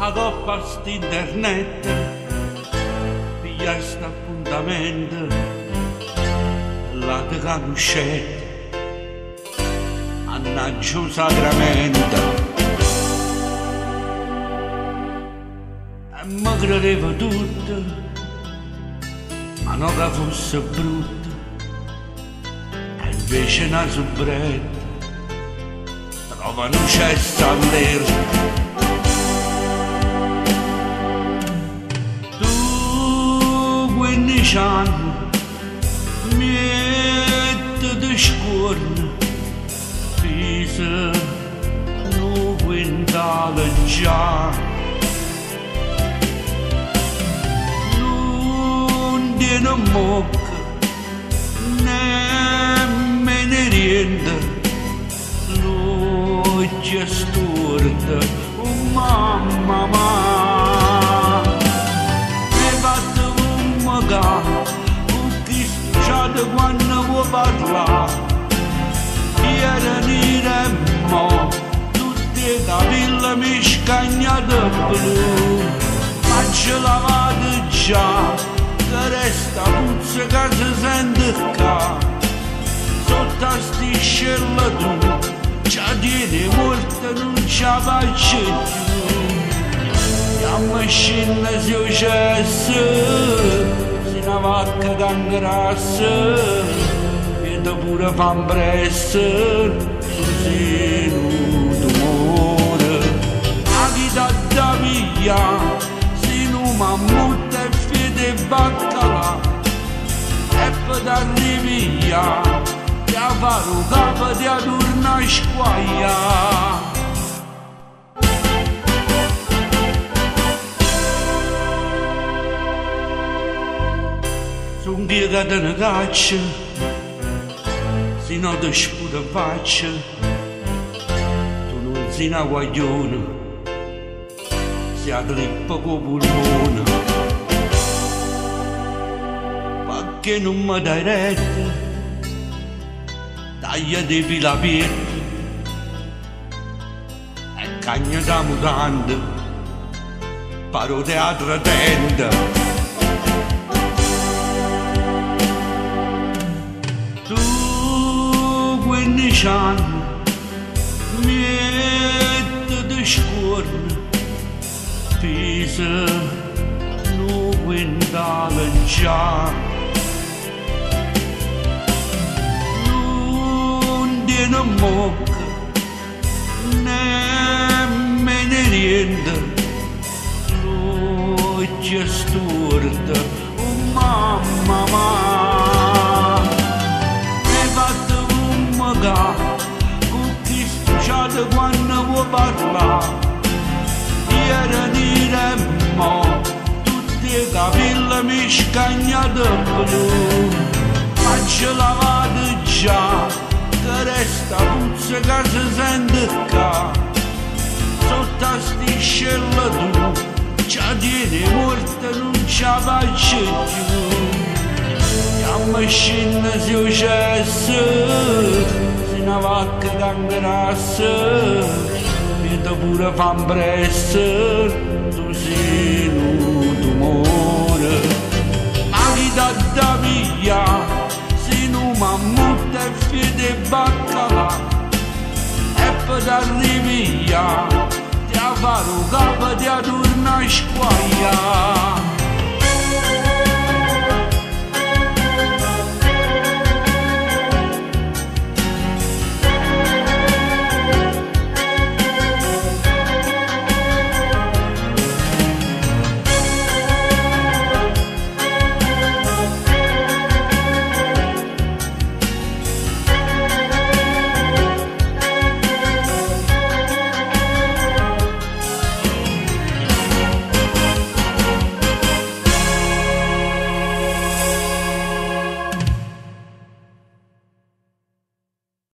la coppa st'internet, piglia sta appuntamento, la te conoscete, mannaggia sacramento. E mi credevo tutto, ma non che fosse brutto, e invece una soubretta trova un cesso all'erba. Tu 15 anni mettiti scorno, pesa un quintale già, non tiene mocca nemmeno niente. Ci storta, oh mamma mia, mi fatto un magà, con chi sciate quando vuoi parlare, ieri nera e mo, tutte capille mi scagnate blu, ma ce lavate già, che resta puzza che si sente qua, sotto a sti scellature. Già tiene morta non ce la faccio più, la macchina si uccesse, si una vacca tan grassa, vedo pure fan presso, così un tumore. A chi da via, si un mammut e fede baccalà, e poi t'arrivi via. A fare un capo di adorna squaia. Son piegato una caccia, se non ti sputa faccia, tu non sei una guagliona, sei a trippa con polmone. Perché non mi dai retta? Tagliatevi la pietra e cagna da mutanda, paro teatro tenda. Tu 15 anni mettiti scorno, pesa un quintale già. Non mocca nemmeno niente, l'occhio storta, oh mamma mia, mi fatto un magà, con chi stuciate quando vuoi parlare, ieri nera e mo, tutte le capille mi scagnate blu, ma ce lavate già, che resta puzza che si sente qua, sotto a sti scellature, già tiene morta non ce la faccio più, la macchina si uccesse, si una vacca tan grassa, vedo pure fan presso, tu sei un tumore, ma chi da via, un mammut e fede baccalà, e poi t'arrivi via, ti a fare un capo di adorna squaia.